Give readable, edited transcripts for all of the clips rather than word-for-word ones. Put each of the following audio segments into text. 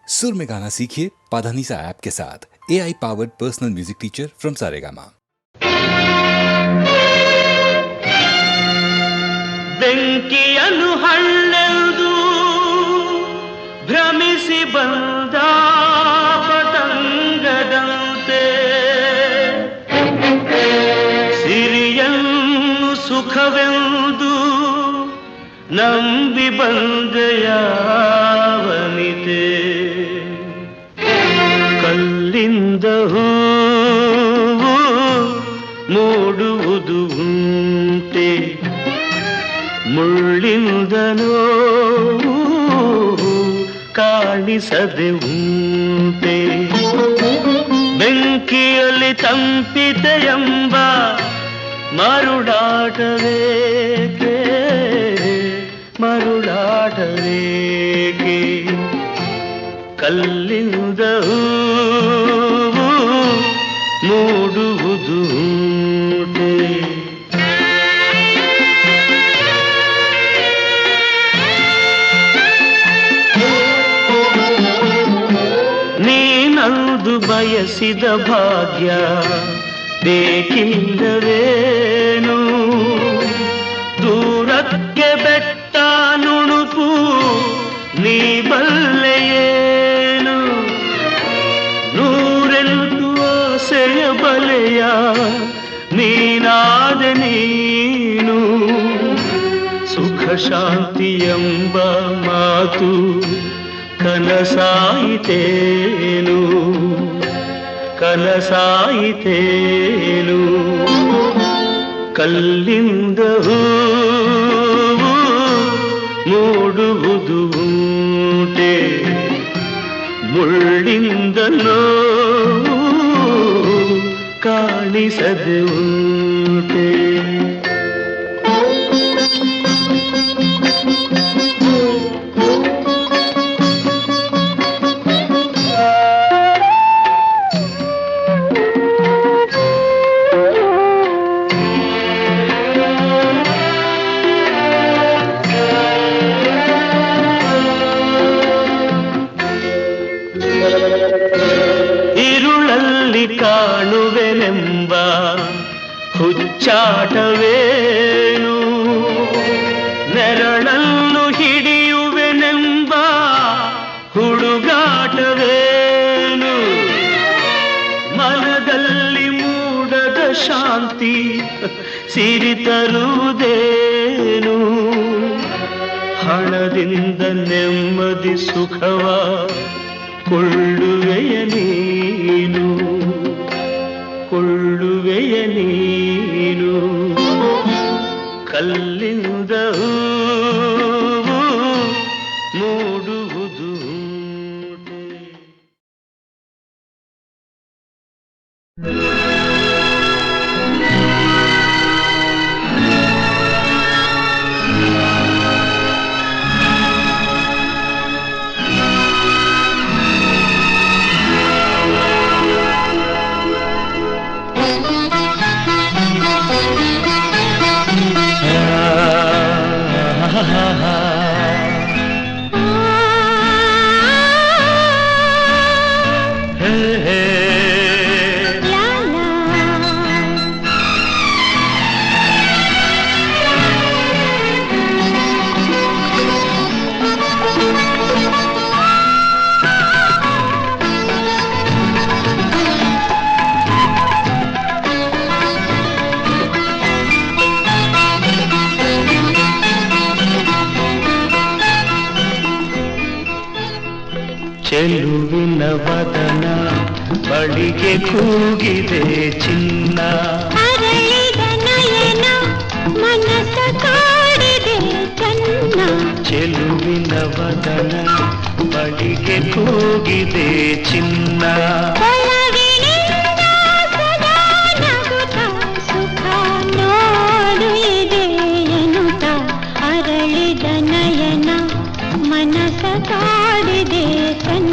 सुर में गाना सीखिए पाधानीसा ऐप के साथ। AI powered personal music teacher from Saregama. ಬೆಂಕಿಯನ್ನು ಹಳ್ಳೆವುದು ಭ್ರಮಿಸಿ ಬಂದ ಪತಂಗದಂತೆ ಸಿರಿಯನ್ನು ಸುಖವೆಂದು ನಂಬಿ ಬಂದೆಯಾವನಿತೆ ಕಲ್ಲಿಂದ ಹೂವು ಮೂಡುವುದು ಉಂಟೆ ಮುಳ್ಳಿಂದನೋ ಕಾಣಿಸದೆ ಉಂಟೆ ಬೆಂಕಿಯಲ್ಲಿ ತಂಪಿದೆಯೆಂಬ ಮರುಳಾಟವೇಕೆ ಮರುಳಾಟವೇಕೆ ಕಲ್ಲಿಂದ ಹೂವು ಮೂಡುವುದು ಉಂಟೆ ನೀನಂದು ಬಯಸಿದ ಭಾಗ್ಯ ಬೇಕಿಲ್ಲವೇನು ದೂರಕ್ಕೆ ಬೆಟ್ಟ ನುಣುಪು ನೀ ಬಲ್ಲೆಯೇನು ನೂರೆಂಟು ಆಸೆಯ ಬಲೆಯ ನೀನಾದ ನೀನು ಸುಖ ಶಾಂತಿ ಎಂಬ ಮಾತು ಕನಸಾಯಿತೇನು ಕನಸಾಯಿತೇನು ಕಲ್ಲಿಂದ ಹೂವು ಮೂಡುವುದು ಉಂಟೆ ಮುಳ್ಳಿಂದ ನೋವು ಕಾಣಿಸದೆ ಉಂಟೆ ഇരുളಲ್ಲಿ ಕಾಣುವೆನೆಂಬ ಹುಚ್ಚಾಟವೇನು ನೆರಳನ್ನು ಹಿಡಿಯುವೆನೆಂಬ ಹುಡುಗಾಟವೇನು ಮನದಲ್ಲಿ ಮೂಡದ ಶಾಂತಿ ಸಿರಿ ತರುವುದೇನು ಹಣದಿಂದ ನೆಮ್ಮದಿ ಸುಖವ ಕೊಳ್ಳುವೆಯ ನೀನು ಕೊಳ್ಳುವೆಯ ನೀನು ಕಲ್ಲಿಂದ ಹೂವು ಮೂಡುವುದು ಉಂಟೆ ಚೆಲುವಿನ ವದನ ಬಳಿಗೆ ಕೂಗಿದೆ ಚಿನ್ನ ಅರಳಿದ ನಯನ ಮನಸ ಕಾಡಿದೆ ಕನ್ನ ಚೆಲುವಿನ ವದನ ಬಳಿಗೆ ಕೂಗಿದೆ ಚಿನ್ನ ಒಳಗಿನಿಂದ ಸದಾ ನಗುತ್ತ ಸುಖ ನೋಡು ಇದೆ ಎನ್ನುತ್ತ ಅರಳಿದ ನಯನ ಮನಸ ಕಾಡಿದೆ ಕನ್ನ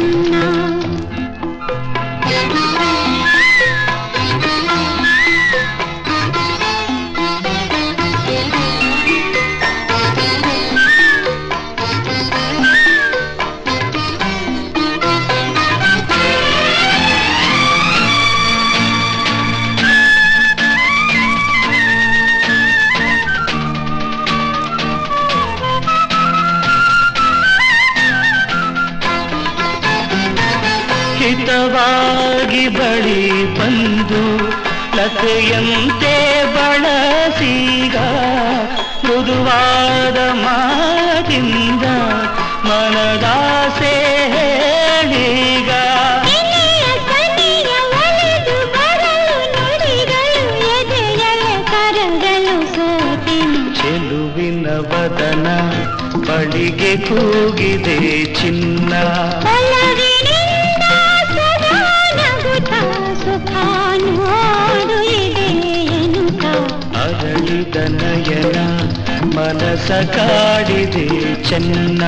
ಹಿತವಾಗಿ ಬಳಿ ಬಂದು ಲತೆಯಂತೆ ಬಳಸೀಗ ಮೃದುವಾದ ಮಾತಿಂದ ಮನದಾಸೆ ಹೇಳೀಗ ಚೆಲುವಿನ ವದನ ಬಳಿಗೆ ಕೂಗಿದೆ ಚಿನ್ನ ಅರಳಿದ ನಯನ ಮನಸ ಕಾಡಿದೆ ಚೆನ್ನ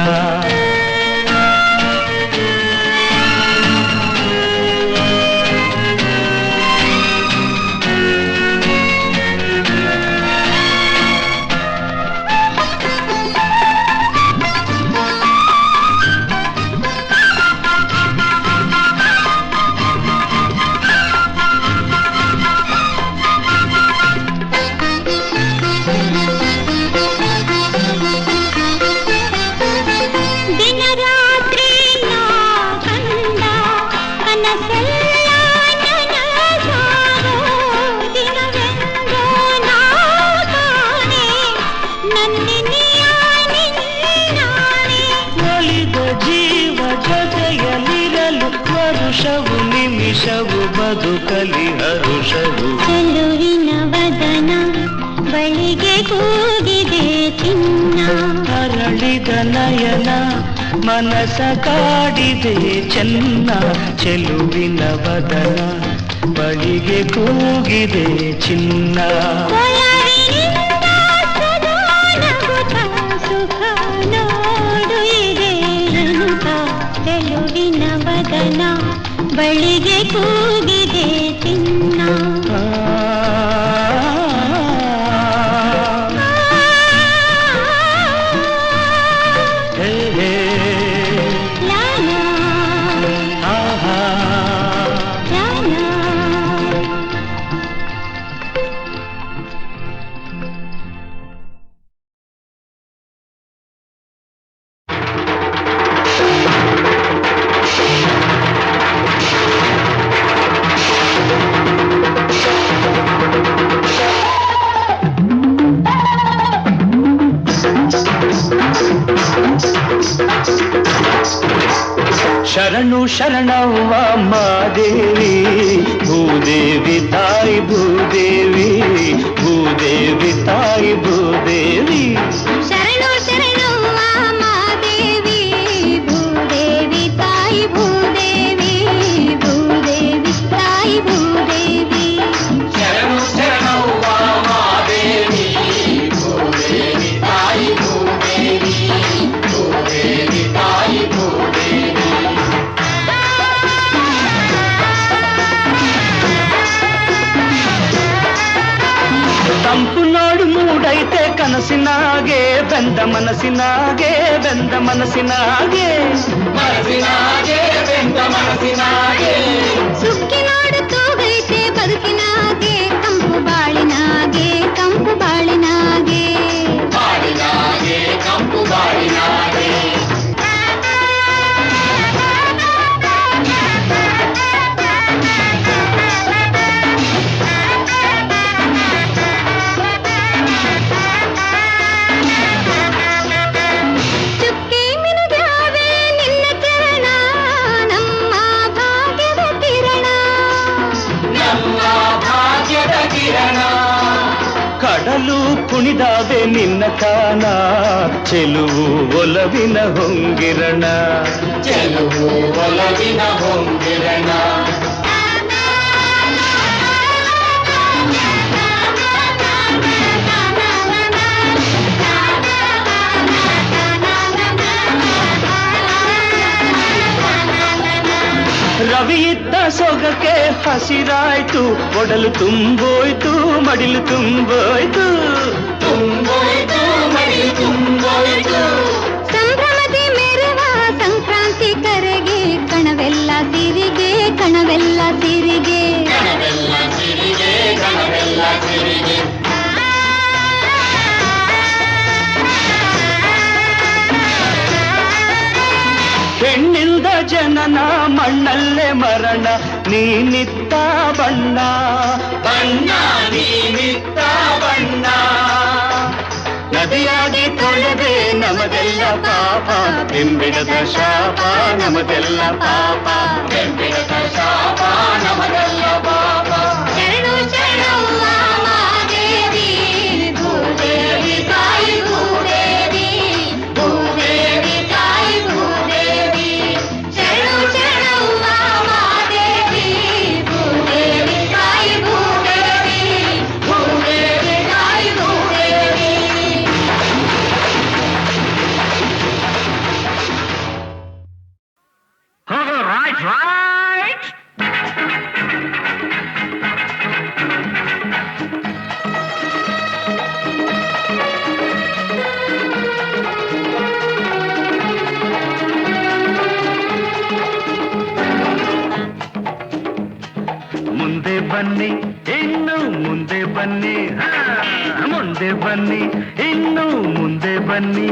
ವರುಷವು ನಿಮಿಷವು ಬದುಕಲಿ ಹರುಷವು ಚೆಲುವಿನ ವದನ ಬಳಿಗೆ ಕೂಗಿದೆ ಚಿನ್ನ ಅರಳಿದ ನಯನ ಮನಸ ಕಾಡಿದೆ ಚೆನ್ನ ಚೆಲುವಿನ ವದನ ಬಳಿಗೆ ಕೂಗಿದೆ ಚಿನ್ನ ಚೆಲುವಿನ ವದನ ಬಳಿಗೆ ಕೂಗಿದೆ ಚಿನ್ನ ಶರಣು ಶರಣವ್ವ ಮಾದೇವಿ ಭೂದೇವಿ ತಾಯಿ ಭೂದೇವಿ ಭೂದೇವಿ ತಾಯಿ ಭೂದೇವಿ ಶರಣು ಶರಣವ್ವ ಮಾದೇವಿ ಭೂದೇವಿ ತಾಯಿ ಭೂದೇವಿ ಭೂದೇವಿ ತಾಯಿ ಭೂದೇವಿ ಶರಣು ಶರಣವ್ವ ಮಾದೇವಿ ಭೂದೇವಿ ತಾಯಿ ಭೂದೇವಿ ಭೂದೇವಿ ತಾಯಿ ಭೂದೇವಿ ತಂಪು ನೋಡು ಮೂಡೈತೆ ಕನಸಿನಾಗೆ ಬೆಂದ ಮನಸ್ಸಿನಾಗೆ ಬೆಂದ ಮನಸ್ಸಿನಾಗೆ ಮನಸ್ಸಿನಾಗೆ ಬೆಂದ ಮನಸ್ಸಿನಾಗೆ ಸುಕ್ಕಿ ನೋಡು ತೂಗೈತೆ ಬದುಕಿನಾಗೆ ಕಂಪು ಬಾಳಿನಾಗೆ ಕಂಪು ಬಾಳಿನಾಗೆ ಬಾಳಿನಾಗೆ ಕಂಪು ಬಾಳಿನಾಗೆ ಕಡಲು ಕುಣಿದಾವೆ ನಿನ್ನ ಕಾನ ಚೆಲುವು ಒಲವಿನ ಹೊಂಗಿರಣ ಚೆಲುವು ಒಲವಿನ ಹೊಂಗಿರಣ ರವಿ ಇದ್ದ ಸೊಗಕ್ಕೆ ಹಸಿರಾಯ್ತು ಒಡಲು ತುಂಬೋಯ್ತು ಮಡಿಲು ತುಂಬೋಯ್ತು ತುಂಬೋಯ್ತು ಮಡಿಲು ತುಂಬೋಯ್ತು ಸಂಭ್ರಮದಿ ಮೆರವ ಸಂಕ್ರಾಂತಿ ಕರೆಗೆ ಕಣವೆಲ್ಲ ಸಿರಿಗೆ ಕಣವೆಲ್ಲ ಸಿರಿಗೆ ಕಣವೆಲ್ಲ ಸಿರಿಗೆ ಕಣವೆಲ್ಲ ಸಿರಿಗೆ ಹೆಣ್ಣಿಲ್ದ ಜನನ ಮಣ್ಣಲ್ಲೇ ಮರಣ ನೀನಿತ್ತ ಬಣ್ಣ ಬಣ್ಣ ನೀನಿತ್ತ ಬಣ್ಣ ನದಿಯಾಗಿ ತೊಳೆದೆ ನಮದೆಲ್ಲ ಪಾಪ ಬೆಂಬಿಡದ ಶಾಪ ನಮದೆಲ್ಲ ಪಾಪ ಬೆಂಬಿಡದ ಶಾಪ ನಮದೆಲ್ಲ ಪಾಪ ಶರಣು ಶರಣವ್ವ ಮಾದೇವಿ ಭೂದೇವಿ ತಾಯಿ ಭೂದೇವಿ ಭೂದೇವಿ ತಾಯಿ ಭೂದೇವಿ ಶರಣು ಶರಣವ್ವ ಮಾದೇವಿ ಭೂದೇವಿ ತಾಯಿ ಭೂದೇವಿ ಭೂದೇವಿ ತಾಯಿ ಭೂದೇವಿ ರೈಟ್ ರೈಟ್ ಮುಂದೆ ಬನ್ನಿ ಇನ್ನು ಮುಂದೆ ಬನ್ನಿ ಮುಂದೆ ಬನ್ನಿ ಇನ್ನು ಮುಂದೆ ಬನ್ನಿ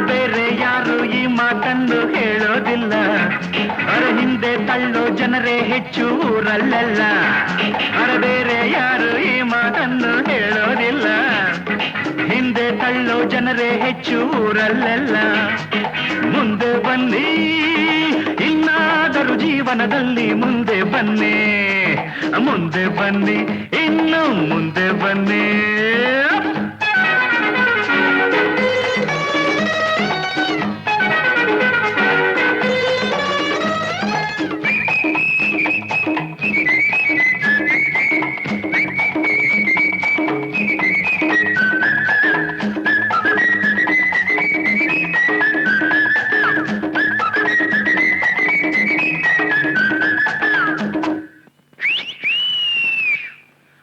ಬೇರೆ ಯಾರು ಈ ಮಾತನ್ನು ಹೇಳೋದಿಲ್ಲ ಅರ ಹಿಂದೆ ತಳ್ಳೋ ಜನರೇ ಹೆಚ್ಚು ಊರಲ್ಲೆಲ್ಲ ಅರ ಬೇರೆ ಯಾರು ಈ ಮಾತನ್ನು ಹೇಳೋದಿಲ್ಲ ಹಿಂದೆ ತಳ್ಳೋ ಜನರೇ ಹೆಚ್ಚು ಊರಲ್ಲೆಲ್ಲ ಮುಂದೆ ಬನ್ನಿ ಇನ್ನಾದರೂ ಜೀವನದಲ್ಲಿ ಮುಂದೆ ಬನ್ನಿ ಮುಂದೆ ಬನ್ನಿ ಇನ್ನು ಮುಂದೆ ಬನ್ನಿ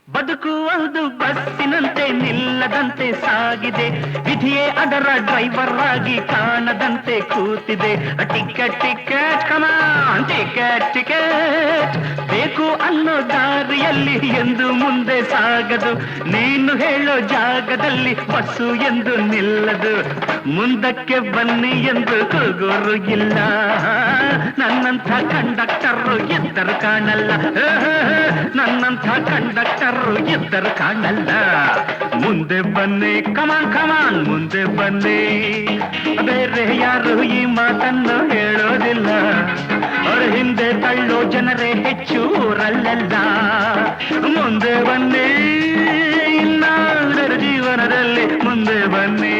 ಬದುಕುವುದು ಬಸ್ಸಿನಂತೆ ನಿಲ್ಲದಂತೆ ಸಾಗಿದೆ ವಿಧಿಯೇ ಅದರ ಡ್ರೈವರ್ ಆಗಿ ಕಾಣದಂತೆ ಕೂತಿದೆ ಟಿಕೆಟ್ ಟಿಕೆಟ್ ಕಮಾನ್ ಟಿಕೆಟ್ ಟಿಕೆಟ್ ಬೇಕು ಅನ್ನೋ ದಾರಿಯಲ್ಲಿ ಎಂದು ಮುಂದೆ ಸಾಗದು ನೀನು ಹೇಳೋ ಜಾಗದಲ್ಲಿ ಬಸ್ಸು ಎಂದು ನಿಲ್ಲದು ಮುಂದಕ್ಕೆ ಬನ್ನಿ ಎಂದು ಕೂಗೋರು ಇಲ್ಲ ನನ್ನಂಥ ಕಂಡಕ್ಟರು ಎದ್ದರು ಕಾಣಲ್ಲ ನನ್ನಂಥ ಕಂಡಕ್ಟರು ಎದ್ದರು ಕಾಣಲ್ಲ ಮುಂದೆ ಬನ್ನಿ ಕಮಾನ್ ಕಮಾನ್ ಮುಂದೆ ಬನ್ನಿ ಬೇರೆ ಯಾರು ಈ ಮಾತನ್ನು ಹೇಳೋದಿಲ್ಲ ಅವರ ಹಿಂದೆ ತಳ್ಳೋ ಜನರೇ ಹೆಚ್ಚು ಊರಲ್ಲೆಲ್ಲ ಮುಂದೆ ಬನ್ನಿ ಇನ್ನಾದರೂ ಜೀವನದಲ್ಲಿ ಮುಂದೆ ಬನ್ನಿ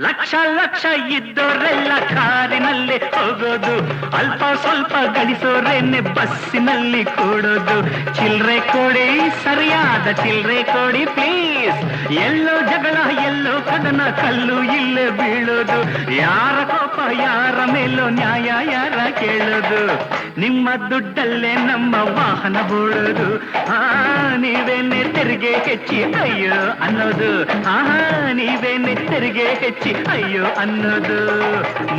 ಲಕ್ಷ ಲಕ್ಷ ಇದ್ದೋರೆಲ್ಲ ಕಾರಿನಲ್ಲಿ ಹೋಗೋದು ಅಲ್ಪ ಸ್ವಲ್ಪ ಗಳಿಸೋರೇನೆ ಬಸ್ಸಿನಲ್ಲಿ ಕೂಡೋದು ಚಿಲ್ರೆ ಕೊಡಿ ಸರಿಯಾದ ಚಿಲ್ರೆ ಕೊಡಿ ಪ್ಲೀಸ್ ಎಲ್ಲೋ ಜಗಳ ಎಲ್ಲೋ ಕದನ ಕಲ್ಲು ಇಲ್ಲೇ ಬೀಳೋದು ಯಾರ ಕೋಪ ಯಾರ ಮೇಲೋ ನ್ಯಾಯ ಯಾರ ಕೇಳೋದು ನಿಮ್ಮ ದುಡ್ಡಲ್ಲೇ ನಮ್ಮ ವಾಹನ ಬೋಳೋದು ನೀವೇನೆ ತೆರಿಗೆ ಹೆಚ್ಚಿ ಅಯ್ಯೋ ಅನ್ನೋದು ನೀವೇನೆ ತೆರಿಗೆ ಹೆಚ್ಚಿ ಅಯ್ಯೋ ಅನ್ನೋದು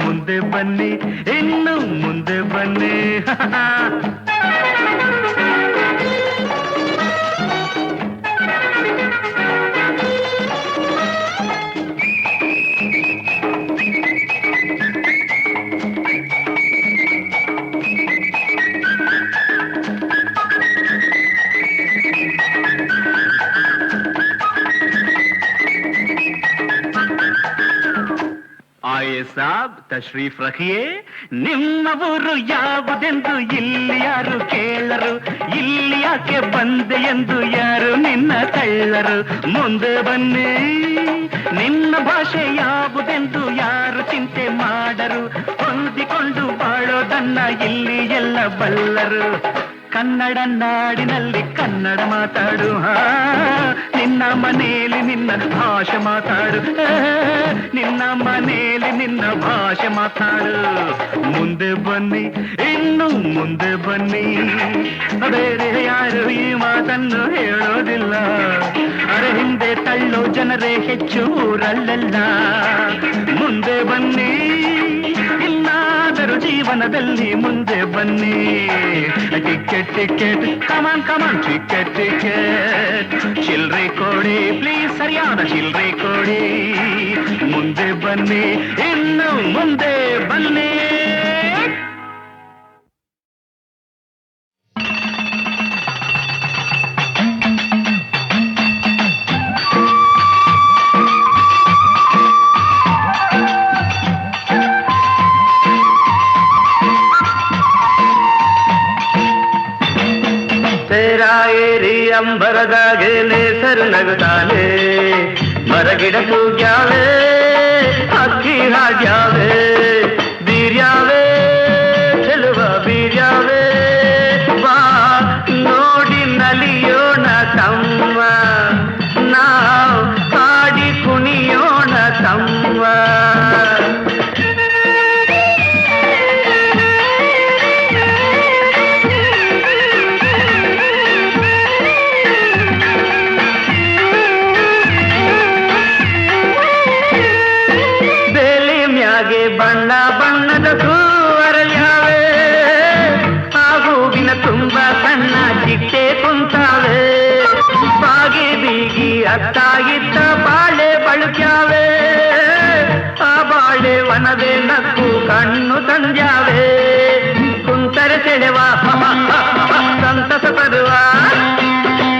ಮುಂದೆ ಬನ್ನಿ ಇನ್ನು ಮುಂದೆ ಬನ್ನಿ ಆಯೇ ಸಾಬ್ ತಶ್ರೀಫ್ ರಖಿಯೇ ನಿಮ್ಮ ಊರು ಯಾವುದೆಂದು ಇಲ್ಲಿ ಯಾರು ಕೇಳರು ಇಲ್ಲಿ ಯಾಕೆ ಬಂದೆ ಎಂದು ಯಾರು ನಿನ್ನ ತಳ್ಳರು ಮುಂದೆ ಬನ್ನಿ ನಿನ್ನ ಭಾಷೆ ಯಾವುದೆಂದು ಯಾರು ಚಿಂತೆ ಮಾಡರು ಹೊಂದಿಕೊಂಡು ಬಾಳೋದನ್ನ ಇಲ್ಲಿ ಎಲ್ಲ ಬಲ್ಲರು ಕನ್ನಡ ನಾಡಿನಲ್ಲಿ ಕನ್ನಡ ಮಾತಾಡು, ನಿನ್ನ ಮನೆಯಲ್ಲಿ ನಿನ್ನ ಭಾಷೆ ಮಾತಾಡು, ನಿನ್ನ ಮನೆಯಲ್ಲಿ ನಿನ್ನ ಭಾಷೆ ಮಾತಾಡು. ಮುಂದೆ ಬನ್ನಿ, ಇನ್ನು ಮುಂದೆ ಬನ್ನಿ, ಬೇರೆ ಯಾರು ಈ ಮಾತನ್ನು ಹೇಳೋದಿಲ್ಲ. ಅರೆ ಹಿಂದೆ ತಳ್ಳೋ ಜನರೇ ಹೆಚ್ಚು ಊರಲ್ಲೆಲ್ಲ. ಮುಂದೆ ಬನ್ನಿ, ಇನ್ನಾದರೂ ಜೀವನದಲ್ಲಿ ಮುಂದೆ ಬನ್ನಿ. ಟಿಕೆಟ್ ಟಿಕೆಟ್ ಕಮಾನ್ ಕಮಾನ್, ಟಿಕೆಟ್ ಟಿಕೆಟ್, ಚಿಲ್ರೆ ಕೊಡಿ ಪ್ಲೀಸ್, ಸರಿಯಾದ ಚಿಲ್ರೆ ಕೊಡಿ. ಮುಂದೆ ಬನ್ನಿ, ಇನ್ನು ಮುಂದೆ ಬನ್ನಿ. ಅಂಬರದಾಗೆ ನೇಸರು ನಗುತ್ತಾನೆ, ಮರಗಿಡ ತೂಗ್ಯಾವೆ, ಹಕ್ಕಿ ಹಾಡ್ಯಾವೆ, ಬೀರ್ಯಾವೆ ಚೆಲುವ ಬೀರ್ಯಾವೆ. ಬಾ ನೋಡಿ ನಲಿಯೋಣ ತಮ್ಮ, ನಾವು ಹಾಡಿ ಕುಣಿಯೋಣ ತಮ್ಮ. ಬಣ್ಣ ಬಣ್ಣದ ಹೂವರಳ್ಯಾವೆ, ಆ ಹೂವಿನ ತುಂಬ ಸಣ್ಣ ಚಿಟ್ಟೆ ಕುಂತಾವೆ. ಬಾಗಿ ಬೀಗಿ ಅತ್ತ ಇತ್ತ ಬಾಳೆ ಬಳುಕ್ಯಾವೆ, ಆ ಬಾಳೆ ವನವೇ ನಕ್ಕು ಕಣ್ಣು ತಂದ್ಯಾವೆ. ಕುಂತರೆ ಸೆಳೆವ ಸಂತಸ ತರುವ,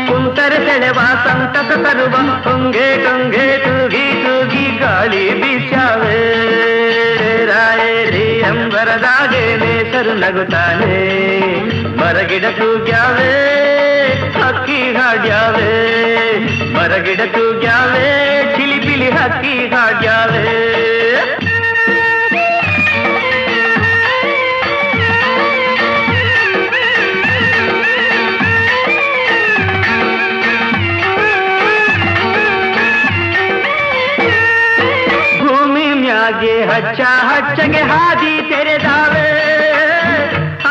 ಕುಂತರೆ ಸೆಳೆವ ಸಂತಸ ತರುವ, ಟೊಂಗೆ ಟೊಂಗೆ ತೂಗಿ ತೂಗಿ ಗಾಳಿ ಬೀಸಾವೆ. ಅಂಬರದಾಗೆ ನೇಸರು ನಗುತ್ತಾನೆ, ಮರಗಿಡ ತೂಗ್ಯಾವೆ, ಹಕ್ಕಿ ಹಾಡ್ಯಾವೆ, ಮರಗಿಡ ತೂಗ್ಯಾವೆ, ಚಿಲಿಪಿಲಿ ಹಕ್ಕಿ ಹಾಡ್ಯಾವೆ. ಹಾಗೆ ಹಚ್ಚ ಹಚ್ಚಗೆ ಹಾದಿ ತೆರೆದಾವೆ,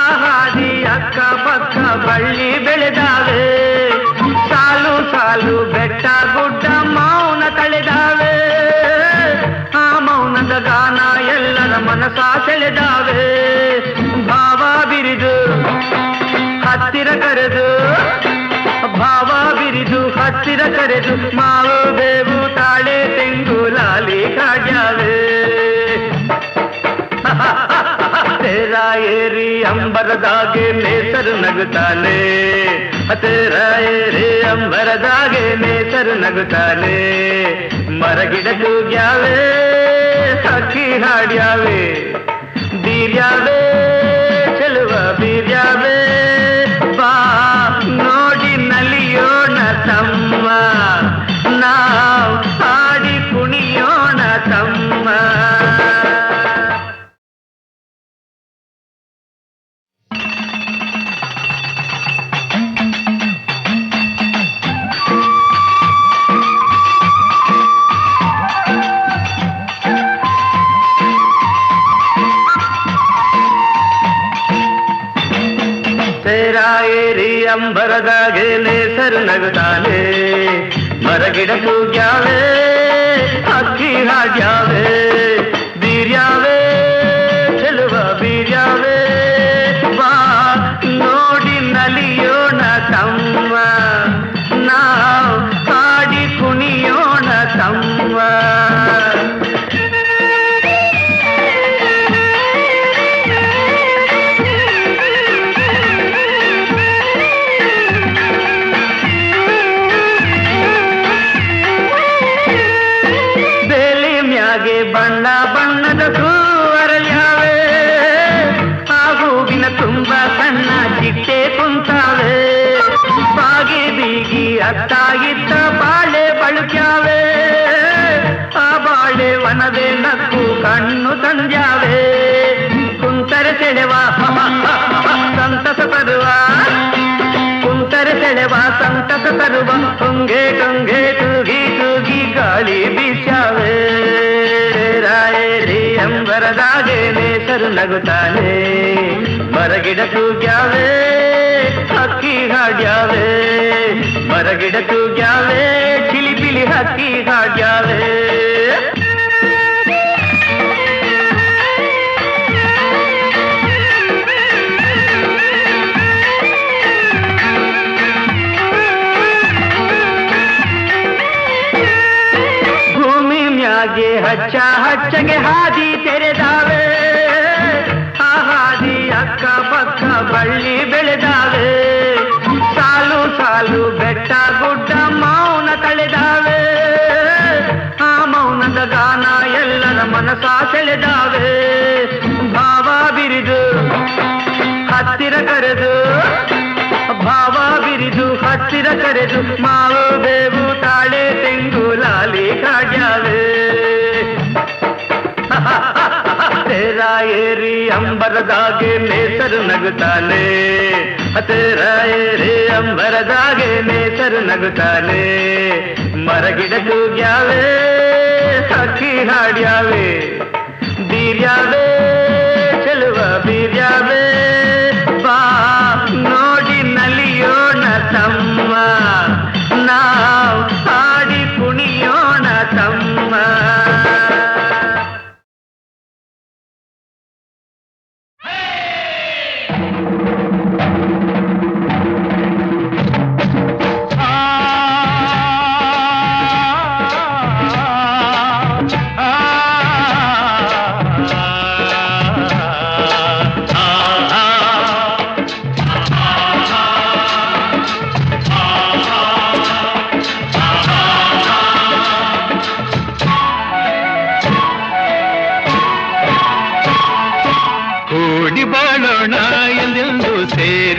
ಆ ಹಾದಿ ಅಕ್ಕ ಪಕ್ಕ ಬಳ್ಳಿ ಬೆಳೆದಾವೆ. ಸಾಲು ಸಾಲು ಬೆಟ್ಟ ಗುಡ್ಡ ಮೌನ ತಳೆದಾವೆ, ಆ ಮೌನದ ಗಾನ ಎಲ್ಲರ ಮನಸ ಸೆಳೆದಾವೆ. ಭಾವ ಬಿರಿದು ಹತ್ತಿರ ಕರೆದು, ಭಾವ ಬಿರಿದು ಹತ್ತಿರ ಕರೆದು, ಮಾವು ಬೇವು ತಾಳೆ ತೆಂಗು ಲಾಲಿ ಕಾಡ್ಯಾವೆ. ತೇರ ಏರಿ ಅಂಬರದಾಗೆ ನೇಸರು ನಗುತ್ತಾನೆ, ತೇರ ಏರಿ ಅಂಬರದಾಗೆ ನೇಸರು ನಗುತ್ತಾನೆ. ಮರಗಿಡ ತೂಗ್ಯಾವೆ, ಹಕ್ಕಿ ಹಾಡ್ಯಾವೆ, ಬೀರ್ಯಾವೆ ಚೆಲುವ ಬೀರ್ಯಾವೆ. ಬಾ ನೋಡಿ ನಲಿಯೋಣ ತಮ್ಮ, ನಾವು ಹಾಡಿ ಕುಣಿಯೋಣ ತಮ್ಮ. ಅಂಬರದಾಗೆ ನೇಸರು ನಗುತ್ತಾನೆ, ಮರಗಿಡ ತೂಗ್ಯಾವೆ, ಹಕ್ಕಿ ಹಾಡ್ಯಾವೆ, ಬೀರ್ಯಾವೆ ಚೆಲುವ ಬೀರ್ಯಾವೆ. ಬಾ ನೋಡಿ ನಲಿಯೋಣ ತಮ್ಮ, ನಾವು ಹಾಡಿ ಕುಣಿಯೋಣ ತಮ್ಮ. ಬಣ್ಣ ಬಣ್ಣದ ಹೂವರಳ್ಯಾವೆ, ಆ ಹೂವಿನ ತುಂಬ ಸಣ್ಣ ಚಿಟ್ಟೆ ಕುಂತಾವೆ. ಬಾಗಿ ಬೀಗಿ ಅತ್ತ ಇತ್ತ ಬಾಳೆ ಬಳುಕ್ಯಾವೆ, ಆ ಬಾಳೆ ವನವೇ ನಕ್ಕು ಕಣ್ಣು ತಂದ್ಯಾವೆ. ಕುಂತರೆ ಸೆಳೆವ ಸಂತಸ ತರುವ, ಸೆಳೆವ ಸಂತಸ ತರುವ ಟೊಂಗೆ ಟೊಂಗೆ ತೂಗಿ ತೂಗಿ ಗಾಳಿ ಬೀಸ್ಯಾವೆ ರಾಯರಿ ಅಂಬರದಾಗೆ ನೇಸರು ನಗುತ್ತಾನೆ ಮರಗಿಡ ತೂಗ್ಯಾವೆ ಹಕ್ಕಿ ಹಾಡ್ಯಾವೆ ಮರಗಿಡ ತೂಗ್ಯಾವೆ ಚಿಲಿಪಿಲಿ ಹಕ್ಕಿ ಹಾಡ್ಯಾವೆ ಹಚ್ಚ ಹಚ್ಚಗೆ ಹಾದಿ ತೆರೆದಾವೆ ಆ ಹಾದಿ ಅಕ್ಕ ಪಕ್ಕ ಬಳ್ಳಿ ಬೆಳೆದಾವೆ ಸಾಲು ಸಾಲು ಬೆಟ್ಟ ಗುಡ್ಡ ಮೌನ ತಳೆದಾವೆ ಆ ಮೌನದ ಗಾನ ಎಲ್ಲರ ಮನಸ ಸೆಳೆದಾವೆ ಭಾವ ಬಿರಿದು ಹತ್ತಿರ ಕರೆದು ಭಾವ ಬಿರಿದು ಹತ್ತಿರ ಕರೆದು ಮಾವು ಬೇವು ತಾಳೆ ತೆಂಗು ಲಾಲಿ ಕಾಡ್ಯಾವೆ ತೇರಾಯೇರಿ ಅಂಬರದಾಗೆ ನೇಸರು ನಗುತ್ತಾನೆ ತೇರಾಯೇರಿ ಅಂಬರದಾಗೆ ನೇಸರು ನಗುತ್ತಾನೆ ಮರಗಿಡ ತೂಗ್ಯಾವೆ ಹಕ್ಕಿ ಹಾಡ್ಯಾವೆ ಬೀರ್ಯಾವೆ ಚೆಲುವ ಬೀರ್ಯಾವೆ ಬಾ ನೋಡಿ ನಲಿಯೋಣ ತಮ್ಮ ನಾವು ಹಾಡಿ ಕುಣಿಯೋಣ ತಮ್ಮ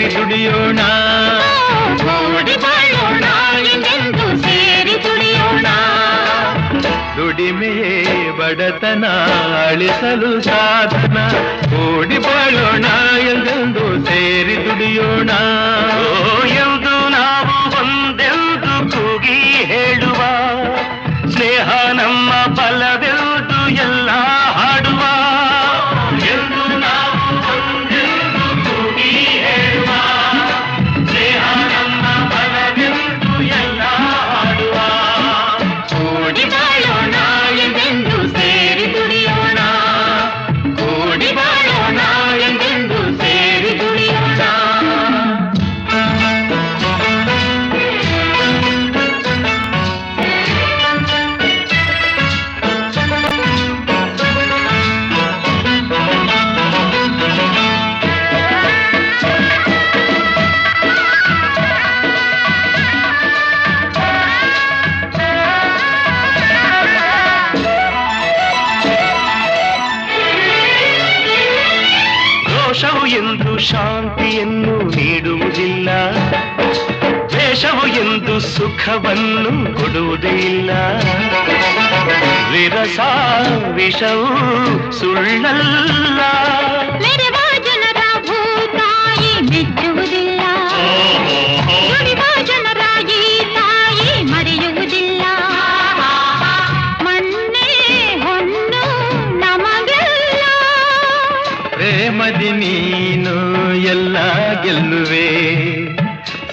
ದುಡಿಯೋಣ ಕೂಡಿ ಬಾಳೋಣ ಎಂದೆಂದು ಸೇರಿ ದುಡಿಯೋಣ ದುಡಿಮೆಯೇ ಬಡತನ ಅಳಿಸಲು ಸಾಧನ ಕೂಡಿ ಬಾಳೋಣ ಎಂದೆಂದು ಸೇರಿ ದುಡಿಯೋಣ ಎಂದು ನಾವು ಒಂದೆಂದು ಕೂಗಿ ಹೇಳುವ ಸ್ನೇಹ ನಮ್ಮ ಬಲವೆಂದು ಎಲ್ಲ ಹಾಡುವ ಎಂದು ನಾವು ಒಂದೆಂದು ಕೂಗಿ ಹೇಳುವ ಸ್ನೇಹ ನಮ್ಮ ಬಲವೆಂದು ಎಲ್ಲ ಹಾಡುವ ಕೂಡಿ ಬಾಳೋಣ ಎಂದೆಂದು ಸೇರಿ ದುಡಿಯೋಣ ಕೂಡಿ ಬಾಳೋಣ ಎಂದೆಂದು ಸೇರಿ ದುಡಿಯೋಣ ದೋಷವು ಎಂದು ಶಾಂತಿಯನ್ನು ನೀಡುವುದಿಲ್ಲ ದ್ವೇಷವು ಎಂದು ಸುಖವನ್ನು ಕೊಡುವುದೇ ಇಲ್ಲ ವಿರಸ ವಿಷವು ಸುಳ್ಳಲ್ಲ ಮೆರೆವ ಜನರ ಭೂತಾಯಿ ಮೆಚ್ಚುವುದಿಲ್ಲ ದುಡಿವ ಜನರ ಈ ತಾಯಿ ಮರೆಯುವುದಿಲ್ಲ ಮಣ್ಣೆ ಹೊನ್ನು ನಮಗೆಲ್ಲ ಪ್ರೇಮದಿ ನೀನು ಎಲ್ಲ ಗೆಲ್ಲುವೆ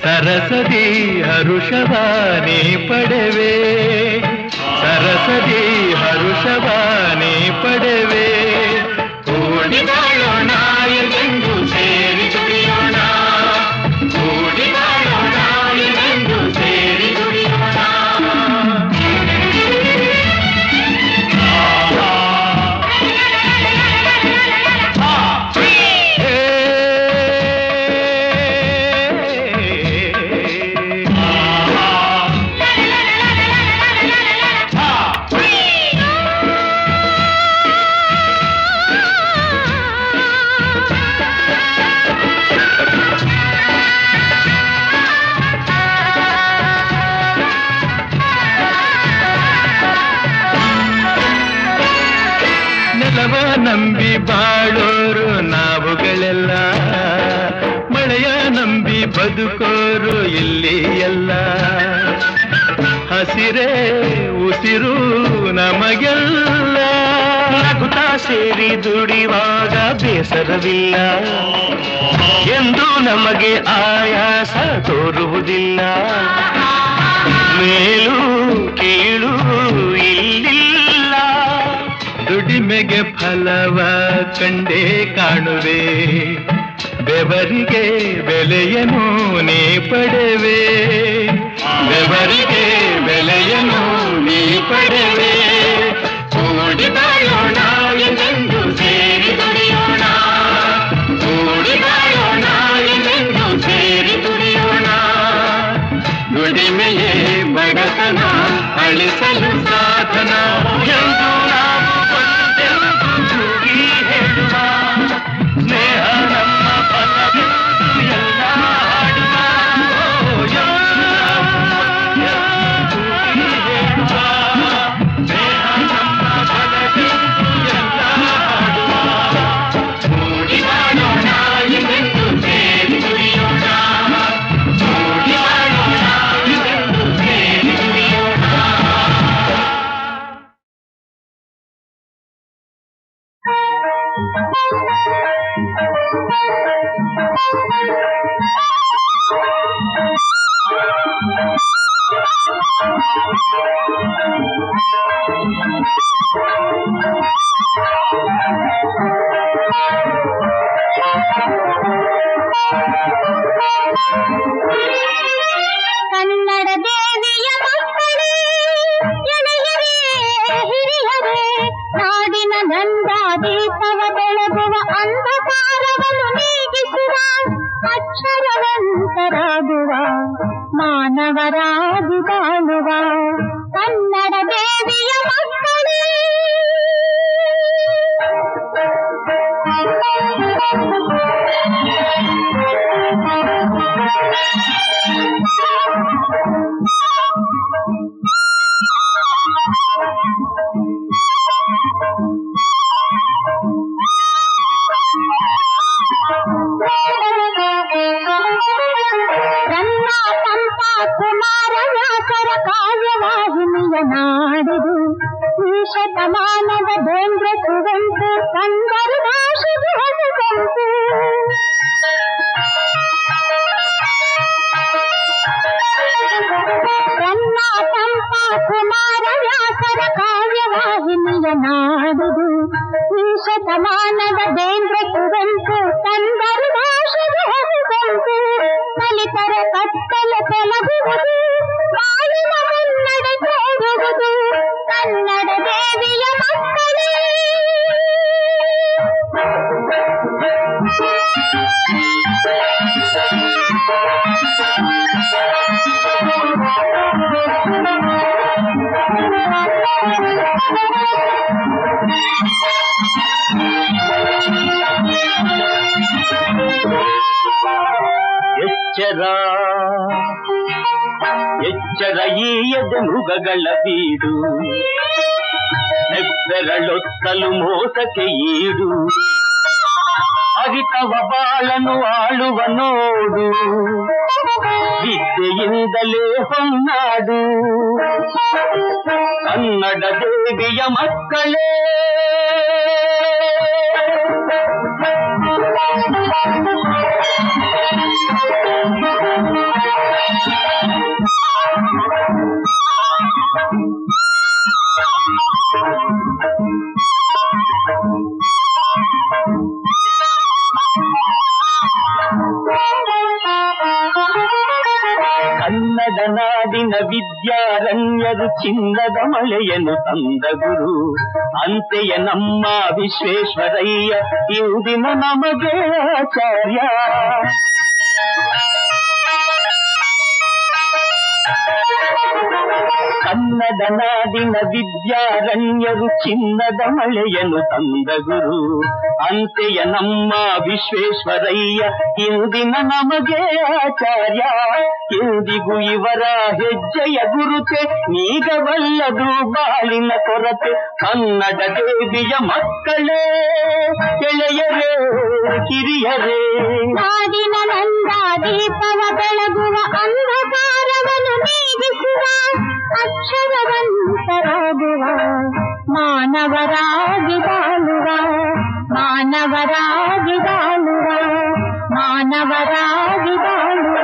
ಸರಸದಿ ಹರುಷವಾನೇ ಪಡೆವೆ ಸರಸದಿ ಹರುಷವಾನೇ ಪಡೆವೆ ಕೂಡಿ ಬಾಳೋಣ ಎಂದು ಸೇರಿ ದುಡಿಯೋಣ ಕೂಡಿ ಬಾಳೋಣ ಎಂದು ಸೇರಿ ದುಡಿಯೋಣ ಬದುಕೋರು ಇಲ್ಲಿ ಎಲ್ಲ ಹಸಿರೇ ಉಸಿರು ನಮಗೆಲ್ಲ ನಗುತ್ತಾ ಸೇರಿ ದುಡಿವಾಗ ಬೇಸರವಿಲ್ಲ ಎಂದು ನಮಗೆ ಆಯಾಸ ತೋರುವುದಿಲ್ಲ ಮೇಲು ಕೀಳು ಇಲ್ಲಿಲ್ಲ ದುಡಿಮೆಗೆ ಫಲವ ಕಂಡೇ ಕಾಣುವೆ ಬೆವರಿಗೆ ಬೆಲೆಯನು ನೀ ಪಡೆವೆ ಬೆವರಿಗೆ ಬೆಲೆಯನು ನೀ ಪಡೆವೆ ಕೂಡಿ ಬಾಳೋಣ ಎಂದೆಂದು ಸೇರಿ ದುಡಿಯೋಣ ಕೂಡಿ ಬಾಳೋಣ ಎಂದೆಂದು ಸೇರಿ ದುಡಿಯೋಣ ದುಡಿಮೆಯೇ ಬಡತನ ಅಳಿಸಲು ಸಾಧನ ಎಂದು ನಾವು ಒಂದೆಂದು ಕೂಗಿ ಹೇಳುವ ಸ್ನೇಹ ನಮ್ಮ ಫಲವೆಂದು ಎಲ್ಲ ಹಾಡುವ ಎಂದು ನಾವು ಒಂದೆಂದು ಕೂಗಿ ಹೇಳುವ ಸ್ನೇಹ ನಮ್ಮ ಫಲವೆಂದು ಎಲ್ಲ ಹಾಡುವ ಕೂಡಿ ಬಾಳೋಣ ಎಂದೆಂದು ಸೇರಿ ದುಡಿಯೋಣ ಕೂಡಿ ಬಾಳೋಣ ಎಂದೆಂದು ಸೇರಿ ದುಡಿಯೋಣ. ಕನ್ನಡ ದೇವಿಯ ಮಕ್ಕಳೇ ಎಳೆಯರೇ ಹಿರಿಯರೇ ನಾಡಿನ ನಂದಾದೀಪವ ಬೆಳಗುವ ಅಂಧಕಾರವನ್ನು ನೀಗಿಸುವ ಅಕ್ಷರವಂತರಾಗುವ ಮಾನವರಾಗಿ ಬಾಳುವ ಕನ್ನಡ ದೇವಿಯ ಮಕ್ಕಳೇ ರನ್ನ ಪಂಪ ಕುಮಾರ ವ್ಯಾಸರ ಕಾವ್ಯವಾಹಿನಿಯ ನಾಡಿದು ಈ ಶತಮಾನದ ಬೇಂದ್ರ ಕುವೆಂಪು ಕಂದರು ಭಾಷೆಗೆ ಹೊಸಗಂಪು ರನ್ನ ಪಂಪ ಕುಮಾರ ವ್ಯಾಸರ ಕಾವ್ಯವಾಹಿನಿಯ ನಾಡಿದು ಈ ಶತಮಾನದ ಬೇಂದ್ರ ಕುವೆಂಪು ಕಂದರು ಭಾಷೆಗೆ ಹೊಸಗಂಪು ದಲಿತರ ಕತ್ತಲ ತೊಲಗುವುದು ಬಾಳಿನ ಮುನ್ನಡೆ ತೋರುವುದು ಕನ್ನಡ ದೇವಿಯ ಮಕ್ಕಳೇ ಎಚ್ಚರ ಎಚ್ಚರ ಈ ಎದೆನುಗಗಳ ಬೀಡು ಹೆಬ್ಬೆರಳೊತ್ತಲು ಮೋಸಕ್ಕೆ ಈಡು ಅರಿತವ ಬಾಳನು ಆಳುವ ನೋಡು ವಿದ್ಯೆಯಿಂದಲೇ ಹೊನ್ನಾಡು ಕನ್ನಡ ದೇವಿಯ ಮಕ್ಕಳೇ ಕನ್ನಡ ನಾಡಿನ ವಿದ್ಯಾರಣ್ಯರು ಚಿನ್ನದ ಮಳೆಯನ್ನು ತಂದ ಗುರು ಅಂತೆಯ ನಮ್ಮ ವಿಶ್ವೇಶ್ವರಯ್ಯ ಇಂದಿನ ನಮಗೆ ಆಚಾರ್ಯ ಕನ್ನಡ ನಾಡಿನ ವಿದ್ಯಾರಣ್ಯರು ಚಿನ್ನದ ಮಳೆಯನ್ನು ತಂದ ಗುರು. ಅಂತೆಯ ನಮ್ಮ ವಿಶ್ವೇಶ್ವರಯ್ಯ ಇಂದಿನ ನಮಗೆ ಆಚಾರ್ಯ. ಇಂದಿಗೂ ಇವರ ಹೆಜ್ಜೆಯ ಗುರುತೆ ನೀಗವಲ್ಲದು ಬಾಳಿನ ಕೊರತೆ. ಕನ್ನಡ ದೇವಿಯ ಮಕ್ಕಳೇ ಎಳೆಯರೇ ಕಿರಿಯರೇ, ನಾಡಿನ ನಂದ ದೀಪವ ಬೆಳಗುವ ಅಂಧಕಾರವನ್ನು ನೀಗಿಸುವ ಅಕ್ಷರವಂತರಾಗುವ ಮಾನವರಾಗಿ ಬಾಳುವ ಮಾನವರಾಗಿ ಬಾಳುವ ಮಾನವರಾಗಿ ಬಾಳುವ.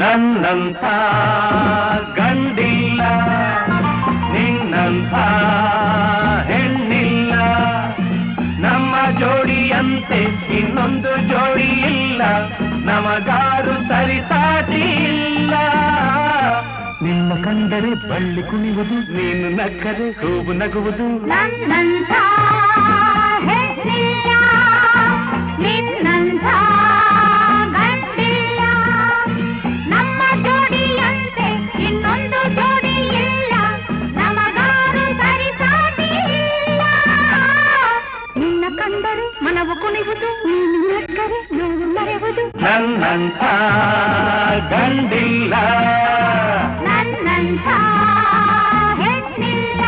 ನನ್ನಂಥ ಗಂಡಿಲ್ಲ, ನಿನ್ನಂಥ ಹೆಣ್ಣಿಲ್ಲ, ನಮ್ಮ ಜೋಡಿಯಂತೆ ಇನ್ನೊಂದು ಜೋಡಿ ಇಲ್ಲ, ನಮಗಾರು ಸರಿಸಾಟಿ ಇಲ್ಲ. ನಿನ್ನ ಕಂಡರೆ ಬಳ್ಳಿ ಕುಣಿಯುವುದು, ನೀನು ನಕ್ಕರೆ ಹೂವು ನಗುವುದು. ನನ್ನಂಥ ಹೆಣ್ಣಿಲ್ಲ, ನಿನ್ನಂಥ ಗಂಡಿಲ್ಲ, ನಮ್ಮ ಜೋಡಿಯಂತೆ ಇನ್ನೊಂದು ಜೋಡಿ ಇಲ್ಲ, ನಮಗಾರು ಸರಿಸಾಟಿ ಇಲ್ಲ. ನಿನ್ನ ಕಂಡರೆ ಮನವು ಕುಣಿಯುವುದು, ನೀನು ನಕ್ಕರೆ ನೋವು ಮರೆಯುವುದು. ನನ್ನಂಥ ಗಂಡಿಲ್ಲ, ನನ್ನಂಥ ಹೆಣ್ಣಿಲ್ಲ.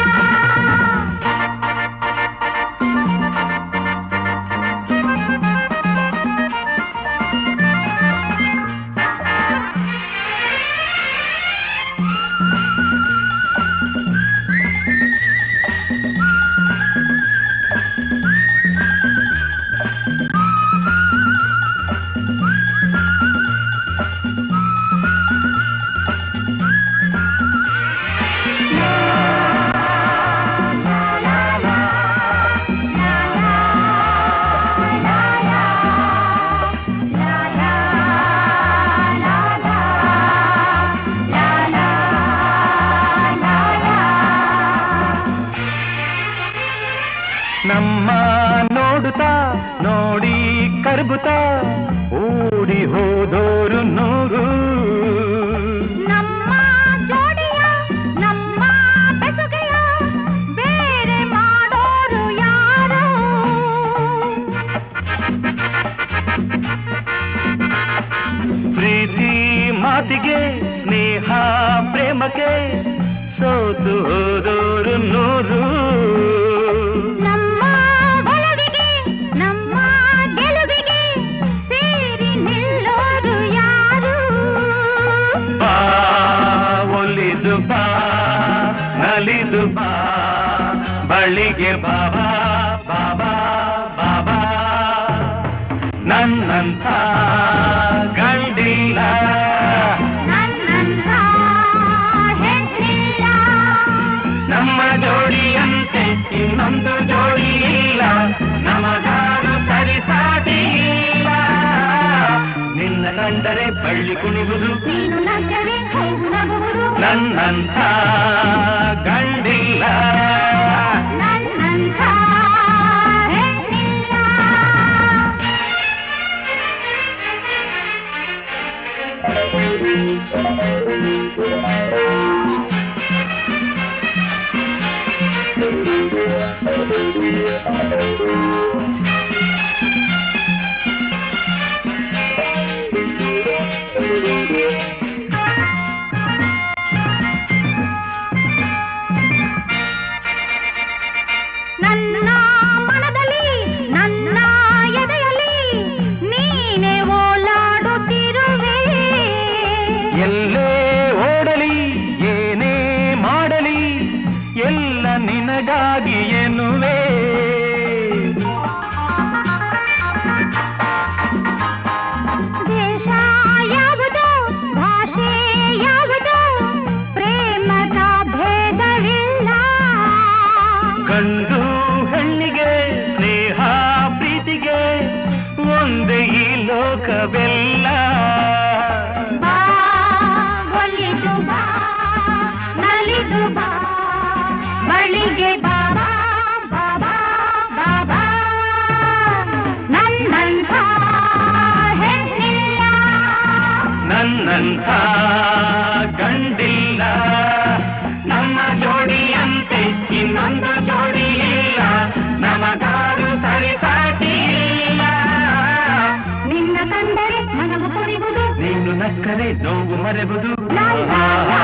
ನಮ್ಮ ನೋಡುತ್ತಾ ನೋಡಿ ಕರ್ಬುತ್ತಾ ಓಡಿ ಹೋದೋರು ನೂರು. ನಮ್ಮ ಜೋಡಿಯ ನಮ್ಮ ಬೆಸುಗೆಯ ಬೇರೆ ಮಾಡೋರು ಯಾರು? ಪ್ರೀತಿ ಮಾತಿಗೆ ಸ್ನೇಹ ಪ್ರೇಮಕ್ಕೆ ಸೋತು ಹೋದೋರು ನೂರು. ನಲಿದು ಬಾ ಬಳಿಗೆ ಬಾಬಾ ಬಾಬಾ ಬಾಬಾ. ನನ್ನಂಥ ಗಂಡಿಲ್ಲ, ನನ್ನಂಥ ಹೆಣ್ಣಿಲ್ಲ, ನಮ್ಮ ಜೋಡಿಯಂತೆ ಇನ್ನೊಂದು ಜೋಡಿ ಇಲ್ಲ, ನಮಗಾರು ಸರಿಸಾಟಿ ಇಲ್ಲ. ನಿನ್ನ ಕಂಡರೆ ಬಳ್ಳಿ ಕುಣಿಯುವುದು, ನೀನು ನಕ್ಕರೆ ಹೂವು ನಗುವುದು. ನನ್ನಂಥ ಗಂಡಿಲ್ಲ, ನನ್ನಂಥ ಹೆಣ್ಣಿಲ್ಲ. ನನ್ನಂಥ ಗಂಡಿಲ್ಲ, ನಮ್ಮ ಜೋಡಿಯಂತೆ ಇನ್ನೊಂದು ಜೋಡಿ ಇಲ್ಲ, ನಮಗಾರು ಸರಿಸಾಟಿ ಇಲ್ಲ. ನಿನ್ನ ಕಂಡರೆ ಮನವು ಕುಣಿವುದು, ನೀನು ನಕ್ಕರೆ ನೋವು ಮರೆವುದು. ಲಾ ಲಾ ಲಾ,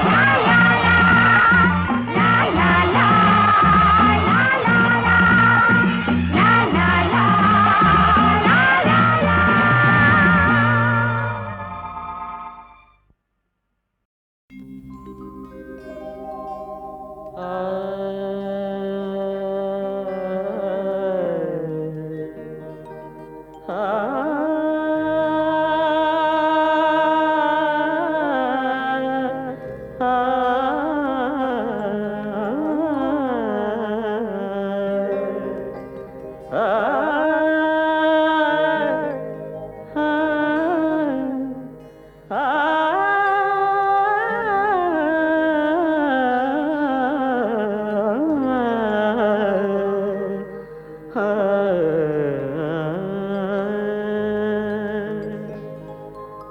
ಲಾ ಲಾ ಲಾ, ಲಾ ಲಾ ಲಾ, ಲಾ ಲಾ ಲಾ, ಲಾ ಲಾ ಲಾ, ಲಾ ಲಾ ಲಾ.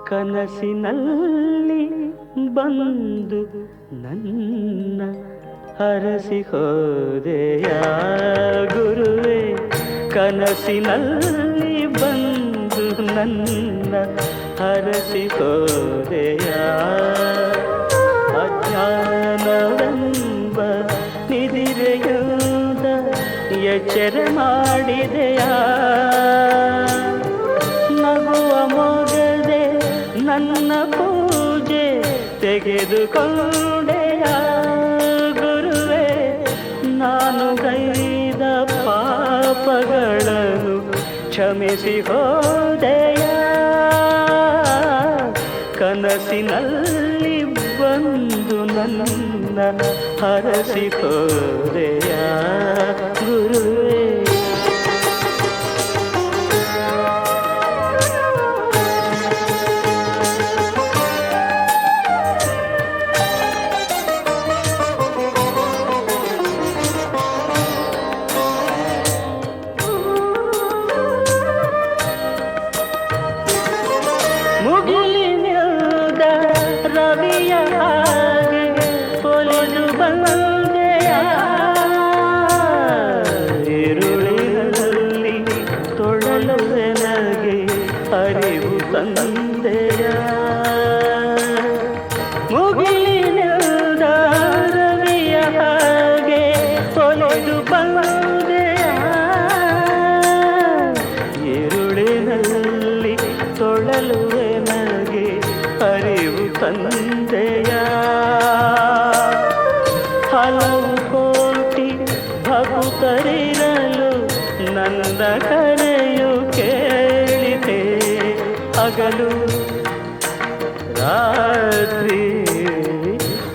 ಕನಸಿನಲ್ಲಿ ಬಂದು ನನ್ನ ಹರಸಿ ಹೋದೆಯ ಗುರುವೇ, ಕನಸಿನಲ್ಲಿ ಬಂದು ನನ್ನ ಹರಸಿ ಹೋದೆಯ. ಅಜ್ಞಾನವೆಂಬ ನಿದಿರೆಯುವುದ ಎಚ್ಚರ ಮಾಡಿದೆಯ. ನಗುವ ಮೊಗದೆ ನನ್ನ ಪೂಜೆ ತೆಗೆದುಕೊಂಡೆಯ ಗುರುವೇ, ನಾನು ಗೈದ ಪಾಪಗಳನ್ನು ಕ್ಷಮಿಸಿ ಹೋದೆಯ. ಕನಸಿನಲ್ಲಿ ಬಂದು ನನ್ನ ಹರಸಿ ಹೋದೆಯ ಗುರುವೇ. ಮುಗಿಲಿನಿಂದ ರವಿಯ ಹಾಗೆ ಕೊಲೆದು ಬಂದೆಯ, ಇರುಳಿನಲ್ಲಿ ತೊಳಲು ನನಗೆ ಅರಿವು ತಂದೆಯ. ಮುಗಿಲಿನಿಂದ ರವಿಯ ಹಾಗೆ ಕೊಲೆದು ಬಂದೆಯ, ಇರುಳಿನಲ್ಲಿ ತೊಳಲು ನನಗೆ ಅರಿವು ತಂದೆಯ. ಹಲವು ಕೋಟಿ ಭಕ್ತರಿರಲು ನನ್ನ ಕರೆಯು ಕೇಳಿದೆ. ಹಗಲು ರಾತ್ರಿ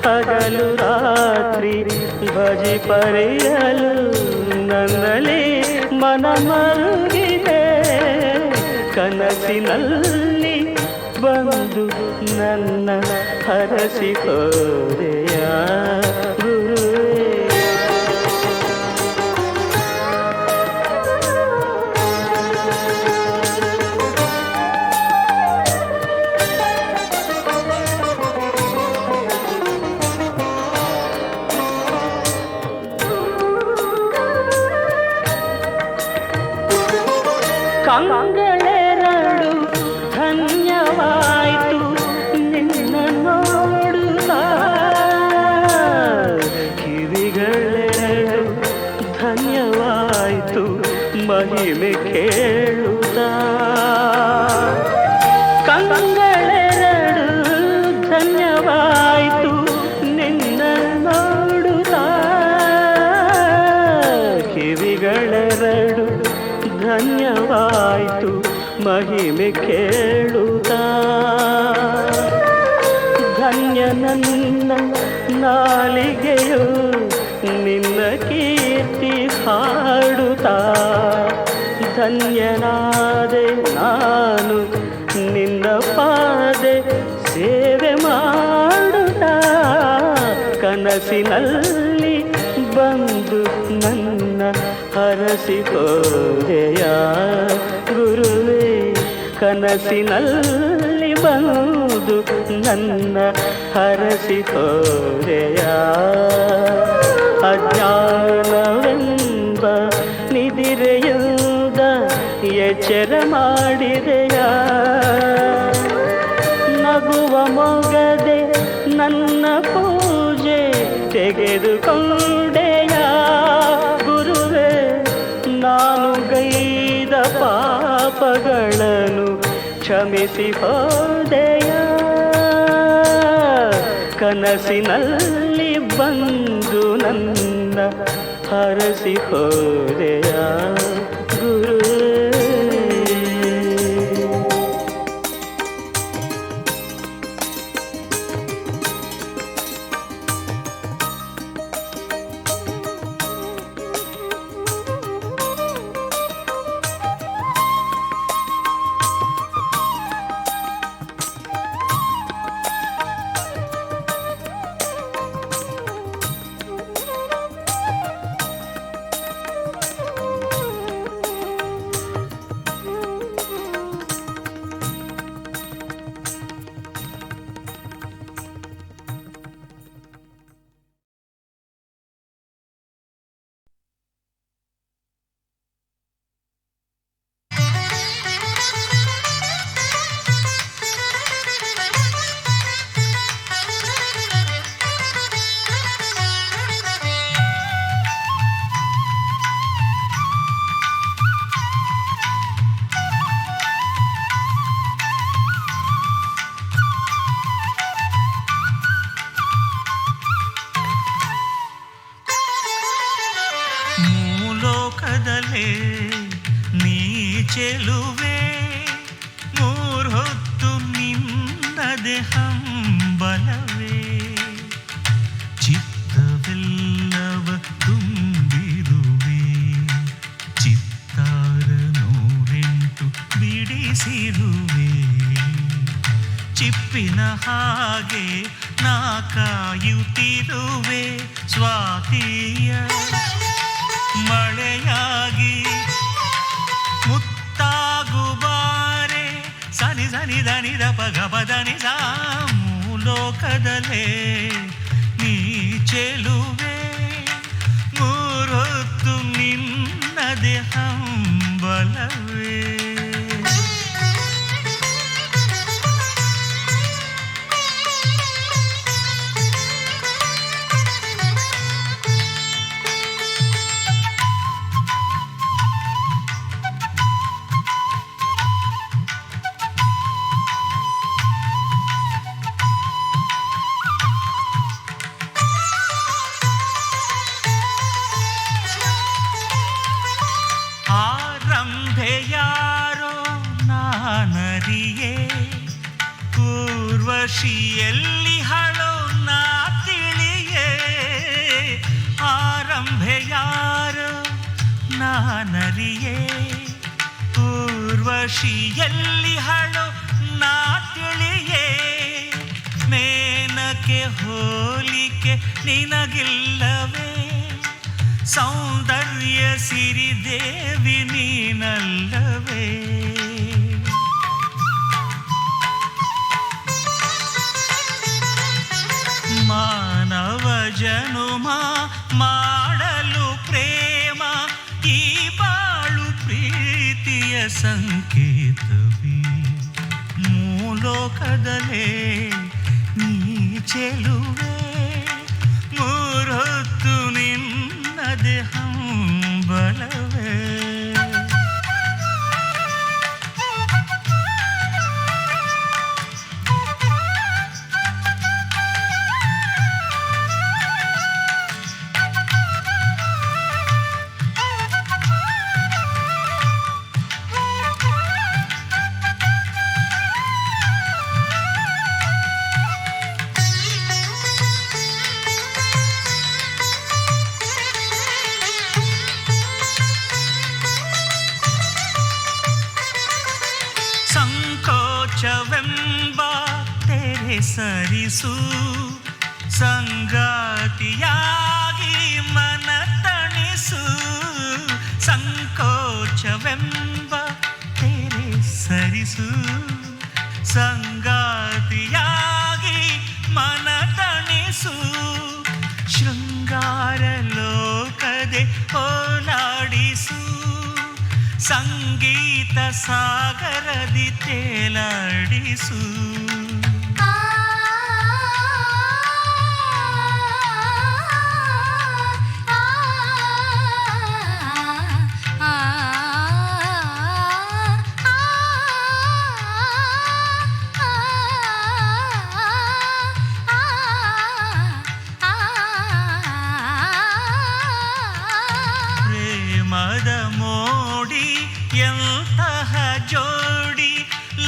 ಹಗಲು ರಾತ್ರಿ ಭಜಿ ಪರಿಯಲು ನನ್ನಲ್ಲಿ ಮನ ಮರುಗಿದೆ. ಕನಸಿನಲ್ಲಿ ಬಂದು ನನ್ನ ಹರಸಿ ಹೋದೆಯ ಗುರುವೇ. ಕಂಗಳೆರಡು ಧನ್ಯವಾಯಿತು ನಿನ್ನ ನೋಡುತ್ತಾ, ಕಿವಿಗಳೆರಡು ಧನ್ಯವಾಯಿತು ಮಹಿಮೆ ಕೇಳುತ್ತಾ. ಕಂಗಳೆರಡು ಧನ್ಯವಾಯಿತು ನಿನ್ನ ನೋಡುತ್ತಾ, ಕಿವಿಗಳೆರಡು ಧನ್ಯವಾಯಿತು ಮಹಿಮೆ ಕೇಳುತ್ತಾ. ಧನ್ಯ ನನ್ನ ನಾಲಿಗೆಯು ನಿನ್ನ ಕೀರ್ತಿ ಹಾಡುತ್ತಾ, ಧನ್ಯನಾದೆ ನಾನು ನಿನ್ನ ಪಾದೆ ಸೇವೆ ಮಾಡುತ್ತಾ. ಕನಸಿನಲ್ಲಿ ಬಂದು ನನ್ನ ಹರಸಿ ಹೋದೆಯ ಗುರುವೇ, ಕನಸಿನಲ್ಲಿ ಬಂದು ನನ್ನ ಹರಸಿ ಹೋದೆಯ ಅಜ್ಞಾನವೆಂಬ ನಿದಿರೆಯಿಂದ ಎಚ್ಚರ ಮಾಡಿದೆಯ ನಗುವ ಮೊಗದೆ ನನ್ನ ಪೂಜೆ ತೆಗೆದುಕೊಂಡೆಯ ಗುರುವೇ ನಾನು ಗೈದ ಪಾಪಗಳನ್ನು ಕ್ಷಮಿಸಿ ಹೋದೆಯ ಕನಸಿನಲ್ಲಿ ಬಂದು ನನ್ನ ಹರಸಿ ಹೋದೆಯ ಗುರುವೇ ಮೂಲೋಕದಲ್ಲೇ ನೀ ಚೆಲುವೆ ಮೂರ್ಹೊತ್ತು ನಿನ್ನದೆ ಹಂಬಲವೇ ಚಿತ್ತವೆಲ್ಲವ ತುಂಬಿರುವೆ ಚಿತ್ತಾರ 108 ಬಿಡಿಸಿರುವೆ ಚಿಪ್ಪಿನ ಹಾಗೆ ನಾ ಕಾಯುತ್ತಿರುವೆ ಸ್ವಾತಿಯ ಮಳೆಯಾಗಿ ಮುತ್ತಾಗುಬಾರೆ ಸನಿ ಸನಿ ಧನಿ ದಪ ಗಪ ಧನಿ ಸಾ ಮೂಲೋಕದಲ್ಲೇ ನೀ ಚೆಲುವೆ ಮೂರೊತ್ತು ನಿನ್ನದೆ ಹಂಬಲವೇ ಯಾರೋ ನಾನರಿಯೇ ಊರ್ವಶಿಯಲ್ಲಿ ಹಳೋ ನಾ ತಿಳಿಯೇ ಆರಂಭೆ ಯಾರೋ ನಾನರಿಯೇ ಊರ್ವಶಿಯಲ್ಲಿ ಹಳೋ ನಾ ತಿಳಿಯೇ ಮೇನಕ್ಕೆ ಹೋಲಿಕೆ ನಿನಗಿಲ್ಲವೇ ಸೌಂದರ್ಯ ಸಿರಿದೇವಿ ನೀನಲ್ಲವೇ ಮಾನವ ಜನುಮ ಮಾಡಲು ಪ್ರೇಮ ಈ ಬಾಳು ಪ್ರೀತಿಯ ಸಂಕೇತವೇ ಮೂಲೋಕದಲ್ಲೇ ನೀ ಚೆಲುವೆ ಮೂರೊತ್ತು ನಿನ್ನದೆ ಹಂಬಲವೇ ಸಂಕೋಚವೆಂಬ ತೆರೆ ಸರಿಸು ಸಂಗಾತಿಯಾಗಿ ಮನ ತಣಿಸು ಸಂಕೋಚವೆಂಬ ತೆರೆ ಸರಿಸು ಸಂಗಾ ಓಲಾಡಿಸು ಸಂಗೀತ ಸಾಗರದಿ ತೇಲಾಡಿಸು ಪ್ರೇಮದ ಮೋಡಿ ಎಂತಹ ಜೋಡಿ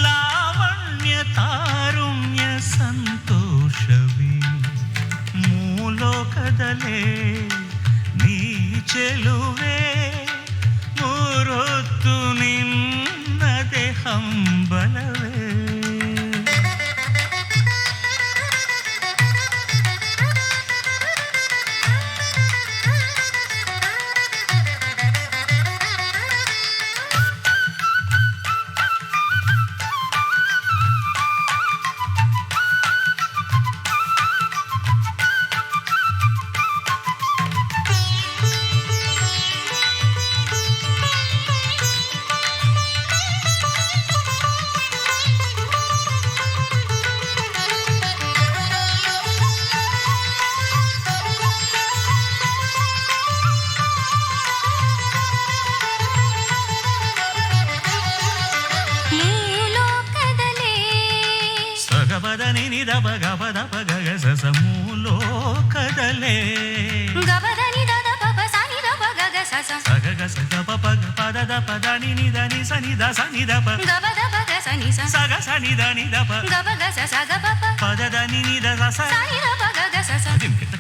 ಲಾವಣ್ಯ ತಾರುಣ್ಯ ಸಂತೋಷವೇ ಮೂಲೋಕದಲೇ ನೀ ಚೆಲುವೆ ಮೂರೊತ್ತು ನಿನ್ನದೆ ಹಂಬಲವೇ ಗಬದನಿ ದಬ ಗಬದ ಪಗ ಸಸ ಮೂಲೋಕದಲೇ ಗಬದನಿ ದದ ಪಪ ಸನಿ ದಪ ಗಗ ಸಸ ಸಗ ಗ ಸಗ ಪಪ ಪದದ ಪದನಿ ನಿದನಿ ಸನಿ ದ ಸನಿ ದಪ ಗಬದ ಪಗ ಸನಿ ಸ ಸಗ ಸನಿ ದ ನಿ ದಪ ಗಬ ಗ ಸ ಗ ಪಪ ಪದದ ನಿ ದ ಸ ಸನಿ ದಪ ಗಗ ಸಸ ದಿಮ್ ಕಿಟ